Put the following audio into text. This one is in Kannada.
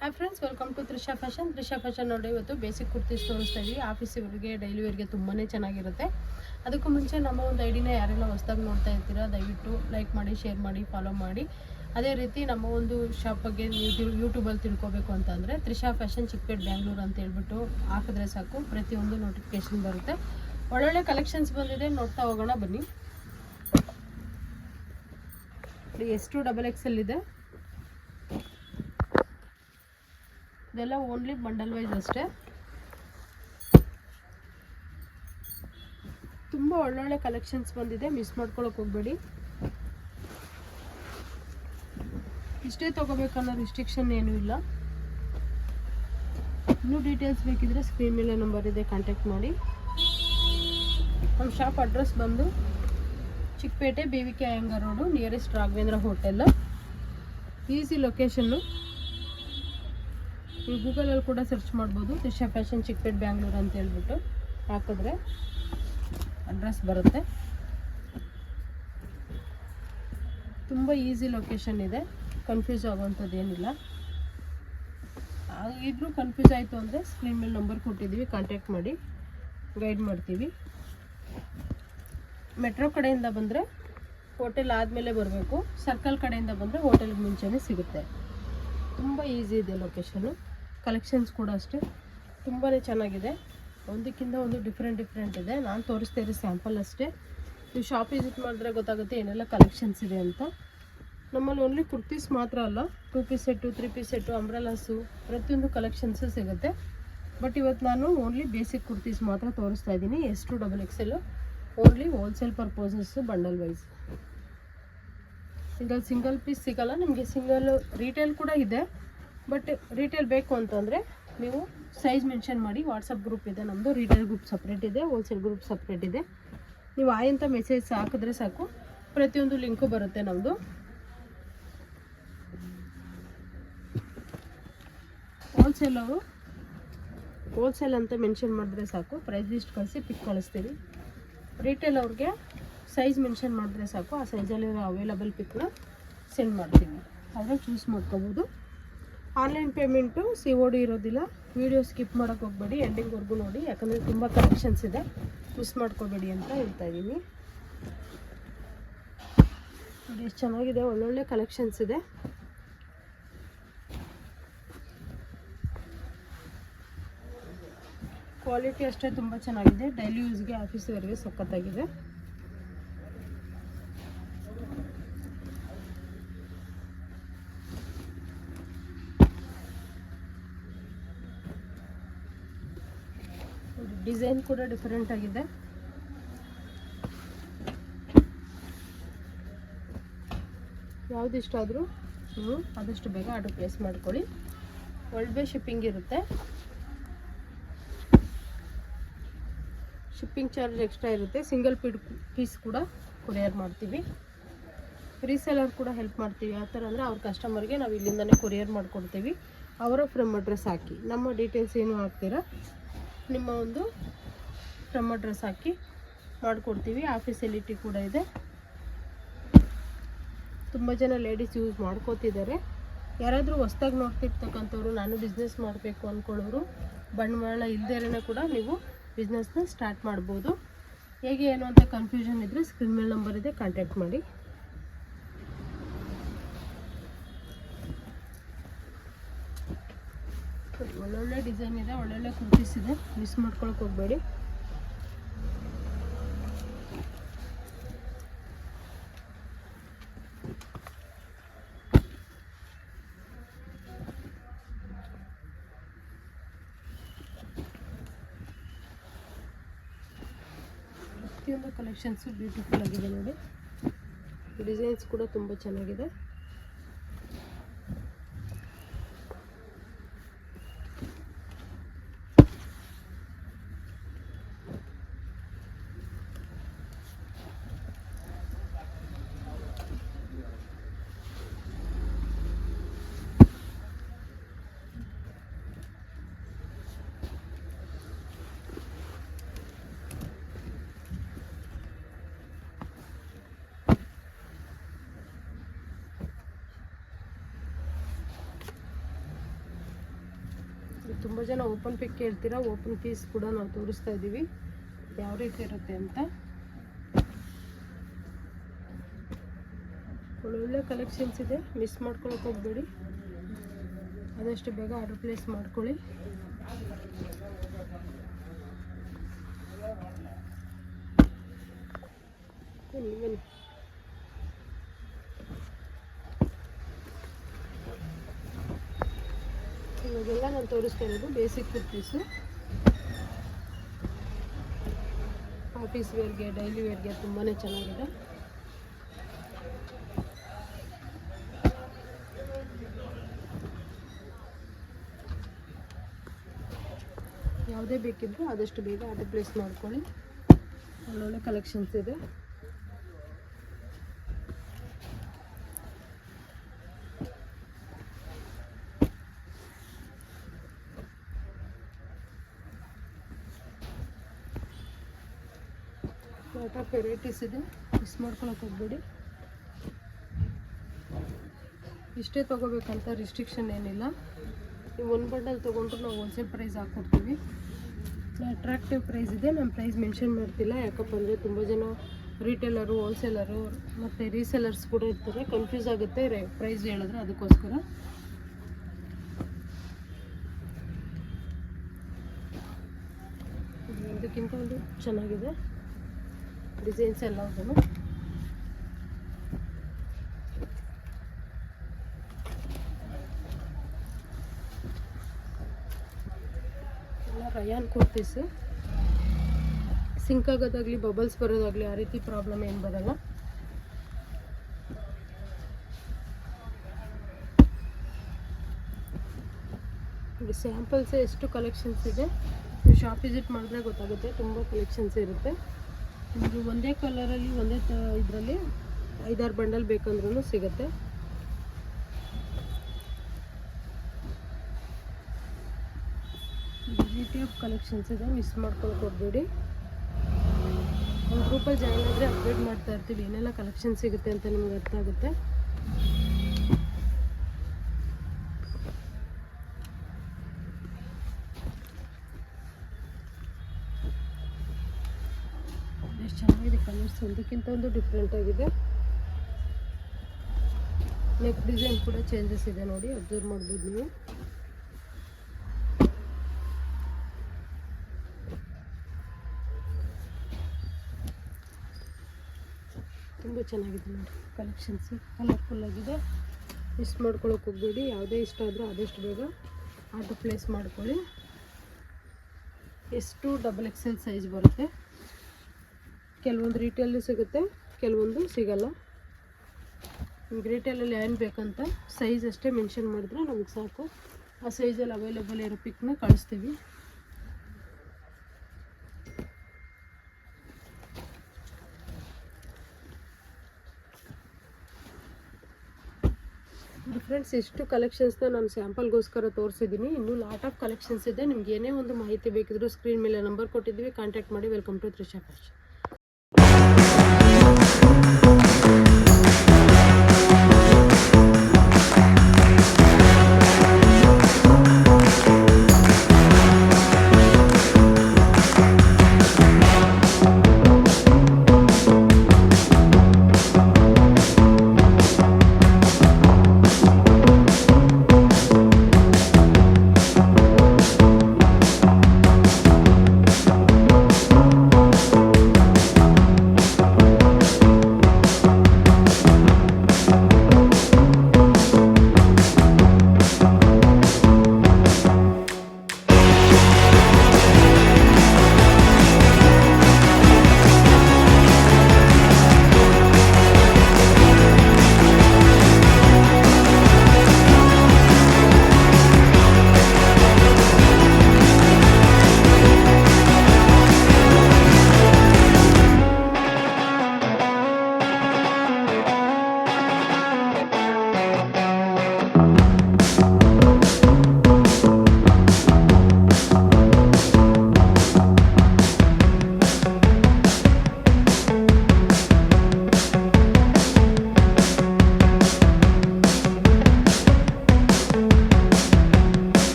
Hi friends, welcome to Trisha fashion ನೋಡಿ. ಇವತ್ತು ಬೇಸಿಕ್ ಕುರ್ತೀಸ್ ತೋರಿಸ್ತಾ ಇದ್ದೀವಿ. ಆಫೀಸಿವರಿಗೆ, ಡೈಲಿ ವೇರ್ಗೆ ತುಂಬಾ ಚೆನ್ನಾಗಿರುತ್ತೆ. ಅದಕ್ಕೂ ಮುಂಚೆ ನಮ್ಮ ಒಂದು ಐಡಿನ ಯಾರೆಲ್ಲ ಹೊಸದಾಗಿ ನೋಡ್ತಾ ಇರ್ತೀರಾ ದಯವಿಟ್ಟು ಲೈಕ್ ಮಾಡಿ, ಶೇರ್ ಮಾಡಿ, ಫಾಲೋ ಮಾಡಿ. ಅದೇ ರೀತಿ ನಮ್ಮ ಒಂದು ಶಾಪ್ ಬಗ್ಗೆ ನೀವು ಯೂಟ್ಯೂಬಲ್ಲಿ ತಿಳ್ಕೊಬೇಕು ಅಂತಂದರೆ ತ್ರಿಷಾ ಫ್ಯಾಷನ್ ಚಿಕ್ಕಪೇಟೆ ಬೆಂಗಳೂರು ಅಂತ ಹೇಳ್ಬಿಟ್ಟು ಹಾಕಿದ್ರೆ ಸಾಕು, ಪ್ರತಿಯೊಂದು ನೋಟಿಫಿಕೇಶನ್ ಬರುತ್ತೆ. ಒಳ್ಳೊಳ್ಳೆ ಕಲೆಕ್ಷನ್ಸ್ ಬಂದಿದೆ, ನೋಡ್ತಾ ಹೋಗೋಣ ಬನ್ನಿ. S2XXL ಇದೆ. ಇದೆಲ್ಲ ಓನ್ಲಿ ಬಂಡಲ್ ವೈಸ್ ಅಷ್ಟೇ. ತುಂಬ ಒಳ್ಳೊಳ್ಳೆ ಕಲೆಕ್ಷನ್ಸ್ ಬಂದಿದೆ, ಮಿಸ್ ಮಾಡ್ಕೊಳಕ್ಕೆ ಹೋಗಬೇಡಿ. ಇಷ್ಟೇ ತೊಗೋಬೇಕನ್ನೋ ರಿಸ್ಟ್ರಿಕ್ಷನ್ ಏನೂ ಇಲ್ಲ. ಇನ್ನೂ ಡೀಟೇಲ್ಸ್ ಬೇಕಿದ್ರೆ ಸ್ಕ್ರೀನ್ ಮೇಲೆ ನಂಬರ್ ಇದೆ, ಕಾಂಟ್ಯಾಕ್ಟ್ ಮಾಡಿ. ನಮ್ಮ ಶಾಪ್ ಅಡ್ರೆಸ್ ಬಂದು Chikkapete BVK Iyengar road, nearest Raghavendra hotel. Easy location. ನೀವು ಗೂಗಲಲ್ಲಿ ಕೂಡ ಸರ್ಚ್ ಮಾಡ್ಬೋದು, ತ್ರಿಷಾ ಫ್ಯಾಷನ್ ಚಿಕ್ಕಪೇಟೆ ಬೆಂಗಳೂರು ಅಂತ ಹೇಳ್ಬಿಟ್ಟು ಹಾಕಿದ್ರೆ ಅಡ್ರೆಸ್ ಬರುತ್ತೆ. ತುಂಬ ಈಸಿ ಲೊಕೇಶನ್ ಇದೆ, ಕನ್ಫ್ಯೂಸ್ ಆಗುವಂಥದ್ದು ಏನಿಲ್ಲ. ಇದ್ರೂ ಕನ್ಫ್ಯೂಸ್ ಆಯಿತು ಅಂದರೆ ಸ್ಕ್ರೀನ್ ಮೇಲೆ ನಂಬರ್ ಕೊಟ್ಟಿದ್ದೀವಿ, ಕಾಂಟ್ಯಾಕ್ಟ್ ಮಾಡಿ, ಗೈಡ್ ಮಾಡ್ತೀವಿ. ಮೆಟ್ರೋ ಕಡೆಯಿಂದ ಬಂದರೆ ಹೋಟೆಲ್ ಆದಮೇಲೆ ಬರಬೇಕು, ಸರ್ಕಲ್ ಕಡೆಯಿಂದ ಬಂದರೆ ಹೋಟೆಲ್ಗೆ ಮುಂಚೆನೇ ಸಿಗುತ್ತೆ. ತುಂಬ ಈಸಿ ಇದೆ ಲೊಕೇಶನ್ನು. ಕಲೆಕ್ಷನ್ಸ್ ಕೂಡ ಅಷ್ಟೇ ತುಂಬಾ ಚೆನ್ನಾಗಿದೆ, ಒಂದಕ್ಕಿಂತ ಒಂದು ಡಿಫ್ರೆಂಟ್ ಇದೆ. ನಾನು ತೋರಿಸ್ತಾ ಇರೋ ಸ್ಯಾಂಪಲ್ ಅಷ್ಟೇ. ನೀವು ಶಾಪ್ ವಿಸಿಟ್ ಮಾಡಿದ್ರೆ ಗೊತ್ತಾಗುತ್ತೆ ಏನೆಲ್ಲ ಕಲೆಕ್ಷನ್ಸ್ ಇದೆ ಅಂತ. ನಮ್ಮಲ್ಲಿ ಓನ್ಲಿ ಕುರ್ತೀಸ್ ಮಾತ್ರ ಅಲ್ಲ, 2 ಪೀಸ್ ಸೆಟ್ಟು, 3 ಪೀಸ್ ಸೆಟ್ಟು, ಅಂಬ್ರೆಲಾಸು, ಪ್ರತಿಯೊಂದು ಕಲೆಕ್ಷನ್ಸು ಸಿಗುತ್ತೆ. ಬಟ್ ಇವತ್ತು ನಾನು ಓನ್ಲಿ ಬೇಸಿಕ್ ಕುರ್ತೀಸ್ ಮಾತ್ರ ತೋರಿಸ್ತಾ ಇದ್ದೀನಿ. S2XXL only wholesale purposes, bundle wise. Single piece ಸಿಗಲ್ಲ ನಿಮಗೆ. ಸಿಂಗಲ್ ರೀಟೇಲ್ ಕೂಡ ಇದೆ, ಬಟ್ ರೀಟೇಲ್ ಬೇಕು ಅಂತಂದರೆ ನೀವು ಸೈಜ್ ಮೆನ್ಷನ್ ಮಾಡಿ. ವಾಟ್ಸಪ್ ಗ್ರೂಪ್ ಇದೆ ನಮ್ಮದು, ರೀಟೇಲ್ ಗ್ರೂಪ್ ಸಪ್ರೇಟ್ ಇದೆ, ಹೋಲ್ಸೇಲ್ ಗ್ರೂಪ್ ಸಪ್ರೇಟ್ ಇದೆ. ನೀವು ಆಯಂತ ಮೆಸೇಜ್ ಹಾಕಿದ್ರೆ ಸಾಕು, ಪ್ರತಿಯೊಂದು ಲಿಂಕು ಬರುತ್ತೆ ನಮ್ಮದು. ಹೋಲ್ಸೇಲ್ ಅಂತ ಮೆನ್ಷನ್ ಮಾಡಿದ್ರೆ ಸಾಕು, ಪ್ರೈಸ್ ಲಿಸ್ಟ್ ಕಳಿಸಿ ಪಿಕ್ ಕಳಿಸ್ತೀವಿ. ರೀಟೇಲ್ ಅವ್ರಿಗೆ ಸೈಜ್ ಮೆನ್ಷನ್ ಮಾಡಿದ್ರೆ ಸಾಕು, ಆ ಸೈಜಲ್ಲಿರೋ ಅವೈಲಬಲ್ ಪಿಕ್ನ ಸೆಂಡ್ ಮಾಡ್ತೀವಿ, ಆದರೆ ಚೂಸ್ ಮಾಡ್ಕೋಬೋದು. ಆನ್ಲೈನ್ ಪೇಮೆಂಟು COD ಇರೋದಿಲ್ಲ. ವಿಡಿಯೋ ಸ್ಕಿಪ್ ಮಾಡೋಕ್ಕೆ ಹೋಗಬೇಡಿ, ಎಂಡಿಂಗ್ವರೆಗೂ ನೋಡಿ, ಯಾಕಂದರೆ ತುಂಬ ಕಲೆಕ್ಷನ್ಸ್ ಇದೆ, ಮಿಸ್ ಮಾಡ್ಕೋಬೇಡಿ ಅಂತ ಹೇಳ್ತಾ ಇದ್ದೀನಿ. ನೋಡಿ ಎಷ್ಟು ಚೆನ್ನಾಗಿದೆ, ಒಳ್ಳೊಳ್ಳೆ ಕಲೆಕ್ಷನ್ಸ್ ಇದೆ. ಕ್ವಾಲಿಟಿ ಅಷ್ಟೇ ತುಂಬ ಚೆನ್ನಾಗಿದೆ, ಡೈಲಿ ಯೂಸ್ಗೆ, ಆಫೀಸ್ ವೇರ್ಗೆ ಸಖತ್ತಾಗಿದೆ. ಡಿಸೈನ್ ಕೂಡ ಡಿಫರೆಂಟ್ ಆಗಿದೆ. ಯಾವ್ದು ಇಷ್ಟ ಆದರೂ ನೀವು ಆದಷ್ಟು ಬೇಗ ಆರ್ಡರ್ ಪ್ಲೇಸ್ ಮಾಡ್ಕೊಳ್ಳಿ. ವರ್ಲ್ಡ್ ವೇ ಶಿಪ್ಪಿಂಗ್ ಇರುತ್ತೆ. ಶಿಪ್ಪಿಂಗ್ ಚಾರ್ಜ್ ಎಕ್ಸ್ಟ್ರಾ ಇರುತ್ತೆ. ಸಿಂಗಲ್ ಪೀಸ್ ಕೂಡ ಕೊರಿಯರ್ ಮಾಡ್ತೀವಿ. ರೀಸೇಲರ್ ಕೂಡ ಹೆಲ್ಪ್ ಮಾಡ್ತೀವಿ. ಯಾವ ಥರ ಅಂದರೆ ಅವ್ರ ಕಸ್ಟಮರ್ಗೆ ನಾವು ಇಲ್ಲಿಂದನೇ ಕೊರಿಯರ್ ಮಾಡಿಕೊಡ್ತೀವಿ. ಅವರ ಫ್ರಮ್ ಅಡ್ರೆಸ್ ಹಾಕಿ, ನಮ್ಮ ಡೀಟೇಲ್ಸ್ ಏನು ಹಾಕ್ತೀರಾ ನಿಮ್ಮ ಒಂದು ಫ್ರಮ್ ಅಡ್ರೆಸ್ ಹಾಕಿ ಮಾಡಿಕೊಡ್ತೀವಿ. ಆ ಫೆಸಿಲಿಟಿ ಕೂಡ ಇದೆ. ತುಂಬ ಜನ ಲೇಡೀಸ್ ಯೂಸ್ ಮಾಡ್ಕೋತಿದ್ದಾರೆ. ಯಾರಾದರೂ ಹೊಸ್ದಾಗಿ ನೋಡ್ತಿರ್ತಕ್ಕಂಥವ್ರು, ನಾನು ಬಿಸ್ನೆಸ್ ಮಾಡಬೇಕು ಅಂದ್ಕೊಳ್ಳೋರು, ಬಂಡವಾಳ ಇಲ್ಲದೇನೆ ಕೂಡ ನೀವು ಬಿಸ್ನೆಸ್ನ ಸ್ಟಾರ್ಟ್ ಮಾಡ್ಬೋದು. ಹೇಗೆ ಏನು ಅಂತ ಕನ್ಫ್ಯೂಷನ್ ಇದ್ದರೆ ಸ್ಕ್ರೀನ್ ಮೇಲೆ ನಂಬರ್ ಇದೆ, ಕಾಂಟ್ಯಾಕ್ಟ್ ಮಾಡಿ. ಒಳ್ಳೊಳ್ಳೆ ಡಿಸೈನ್ ಇದೆ, ಒಳ್ಳೊಳ್ಳೆ ಕುರ್ತೀಸ್ ಇದೆ, ಮಿಸ್ ಮಾಡ್ಕೊಳಕ್ಕೆ ಹೋಗಬೇಡಿ. ಪ್ರತಿಯೊಂದು ಕಲೆಕ್ಷನ್ಸು ಬ್ಯೂಟಿಫುಲ್ ಆಗಿದೆ ನೋಡಿ. ಡಿಸೈನ್ಸ್ ಕೂಡ ತುಂಬ ಚೆನ್ನಾಗಿದೆ. ತುಂಬ ಜನ ಓಪನ್ ಪಿಕ್ ಕೇಳ್ತೀರಾ, ಓಪನ್ ಪೀಸ್ ಕೂಡ ನಾವು ತೋರಿಸ್ತಾ ಇದ್ದೀವಿ ಯಾವ ರೀತಿ ಇರುತ್ತೆ ಅಂತ. ಒಳ್ಳೊಳ್ಳೆ ಕಲೆಕ್ಷನ್ಸ್ ಇದೆ, ಮಿಸ್ ಮಾಡ್ಕೊಳಕ್ಕೆ ಹೋಗಬೇಡಿ. ಆದಷ್ಟು ಬೇಗ ಆರ್ಡರ್ ಪ್ಲೇಸ್ ಮಾಡ್ಕೊಳ್ಳಿ. ಬನ್ನಿ ಇವಾಗೆಲ್ಲ ನಾನು ತೋರಿಸ್ತಾ ಇರೋದು ಬೇಸಿಕ್ ಕುರ್ತೀಸು. ಆಫೀಸ್ ವೇರ್ಗೆ, ಡೈಲಿ ವೇರ್ಗೆ ತುಂಬಾ ಚೆನ್ನಾಗಿದೆ. ಯಾವುದೇ ಬೇಕಿದ್ರೂ ಆದಷ್ಟು ಬೇಗ ಆರ್ಡರ್ ಪ್ಲೇಸ್ ಮಾಡ್ಕೊಳ್ಳಿ. ಒಳ್ಳೊಳ್ಳೆ ಕಲೆಕ್ಷನ್ಸ್ ಇದೆ. ಲಾಟ್ ಆಫ್ ವೆರೈಟೀಸ್ ಇದೆ, ಮಿಸ್ ಮಾಡ್ಕೊಳಕ್ಕೆ ಹೋಗ್ಬೇಡಿ. ಇಷ್ಟೇ ತೊಗೋಬೇಕಂತ ರಿಸ್ಟ್ರಿಕ್ಷನ್ ಏನಿಲ್ಲ. ನೀವು ಒಂದು ಬಂಡಲ್ ತೊಗೊಂಡ್ರು ನಾವು ಹೋಲ್ಸೇಲ್ ಪ್ರೈಸ್ ಹಾಕ್ಕೊಡ್ತೀವಿ. ಅಟ್ರಾಕ್ಟಿವ್ ಪ್ರೈಸ್ ಇದೆ, ನಮ್ಮ ಪ್ರೈಸ್ ಮೆನ್ಷನ್ ಮಾಡ್ತಿಲ್ಲ. ಯಾಕಪ್ಪ ಅಂದರೆ ತುಂಬ ಜನ ರಿಟೇಲರು, ಹೋಲ್ಸೇಲರು ಮತ್ತು ರೀಸೇಲರ್ಸ್ ಕೂಡ ಇರ್ತಾರೆ, ಕನ್ಫ್ಯೂಸ್ ಆಗುತ್ತೆ ಪ್ರೈಸ್ ಹೇಳಿದ್ರೆ. ಅದಕ್ಕೋಸ್ಕರ ಇದಕ್ಕಿಂತ ಒಂದು ಚೆನ್ನಾಗಿದೆ ಡಿಸೈನ್ಸ್ ಎಲ್ಲ. ರಯಾನ್ ಕುರ್ತೀಸು ಸಿಂಕ್ ಆಗೋದಾಗಲಿ, ಬಬಲ್ಸ್ ಬರೋದಾಗಲಿ ಆ ರೀತಿ ಪ್ರಾಬ್ಲಮ್ ಏನು ಬರಲ್ಲ. ಇದು ಸ್ಯಾಂಪಲ್ಸ್ ಎಷ್ಟು ಕಲೆಕ್ಷನ್ಸ್ ಇದೆ, ಶಾಪ್ ವಿಸಿಟ್ ಮಾಡಿದ್ರೆ ಗೊತ್ತಾಗುತ್ತೆ. ತುಂಬ ಕಲೆಕ್ಷನ್ಸ್ ಇರುತ್ತೆ. ನಿಮಗೆ ಒಂದೇ ಕಲರಲ್ಲಿ, ಒಂದೇ ಇದರಲ್ಲಿ 5-6 ಬಂಡಲ್ ಬೇಕಂದ್ರೂ ಸಿಗುತ್ತೆ. ವೆರೈಟಿ ಆಫ್ ಕಲೆಕ್ಷನ್ಸ್ ಇದೆ, ಮಿಸ್ ಮಾಡ್ಕೊಳಕ್ಕೆ ಹೋಗಬೇಡಿ. ಒಂದು ಗ್ರೂಪಲ್ಲಿ ಜಾಯಿನ್ ಆದರೆ ಅಪ್ಡೇಟ್ ಮಾಡ್ತಾ ಇರ್ತೀವಿ, ಏನೆಲ್ಲ ಕಲೆಕ್ಷನ್ ಸಿಗುತ್ತೆ ಅಂತ ನಿಮ್ಗೆ ಅರ್ಥ ಆಗುತ್ತೆ. ಎಷ್ಟು ಚೆನ್ನಾಗಿದೆ ಕಲರ್ಸ್, ಒಂದಕ್ಕಿಂತ ಒಂದು ಡಿಫ್ರೆಂಟ್ ಆಗಿದೆ. ನೆಕ್ ಡಿಸೈನ್ ಕೂಡ ಚೇಂಜಸ್ ಇದೆ ನೋಡಿ, ಅಬ್ಸರ್ವ್ ಮಾಡ್ಬೋದು ನೀವು. ತುಂಬ ಚೆನ್ನಾಗಿದೆ ನೋಡಿ ಕಲೆಕ್ಷನ್ಸು, ಕಲರ್ಫುಲ್ ಆಗಿದೆ. ಮಿಸ್ ಮಾಡ್ಕೊಳಕ್ಕೆ ಹೋಗಬೇಡಿ. ಯಾವುದೇ ಇಷ್ಟ ಆದರೂ ಆದಷ್ಟು ಬೇಗ ಆರ್ಡರ್ ಪ್ಲೇಸ್ ಮಾಡ್ಕೊಳ್ಳಿ. ಎಷ್ಟು XXL ಸೈಜ್ ಬರುತ್ತೆ. ಕೆಲವೊಂದು ರಿಟೇಲಲ್ಲಿ ಸಿಗುತ್ತೆ, ಕೆಲವೊಂದು ಸಿಗಲ್ಲ. ನಿಮ್ಗೆ ರಿಟೇಲಲ್ಲಿ ಏನು ಬೇಕಂತ ಸೈಜ್ ಅಷ್ಟೇ ಮೆನ್ಷನ್ ಮಾಡಿದ್ರೆ ನಮಗೆ ಸಾಕು. ಆ ಸೈಜಲ್ಲಿ ಅವೈಲೇಬಲ್ ಇರೋ ಪಿಕ್ನ ಕಳಿಸ್ತೀವಿ. ಫ್ರೆಂಡ್ಸ್, ಎಷ್ಟು ಕಲೆಕ್ಷನ್ಸ್ನ ನಾನು ಸ್ಯಾಂಪಲ್ಗೋಸ್ಕರ ತೋರಿಸಿದ್ದೀನಿ. ಇನ್ನೂ ಲಾಟ್ ಆಫ್ ಕಲೆಕ್ಷನ್ಸ್ ಇದೆ. ನಿಮ್ಗೆ ಏನೇ ಒಂದು ಮಾಹಿತಿ ಬೇಕಿದ್ರೂ ಸ್ಕ್ರೀನ್ ಮೇಲೆ ನಂಬರ್ ಕೊಟ್ಟಿದ್ದೀವಿ, ಕಾಂಟ್ಯಾಕ್ಟ್ ಮಾಡಿ. Welcome to Trisha fashion.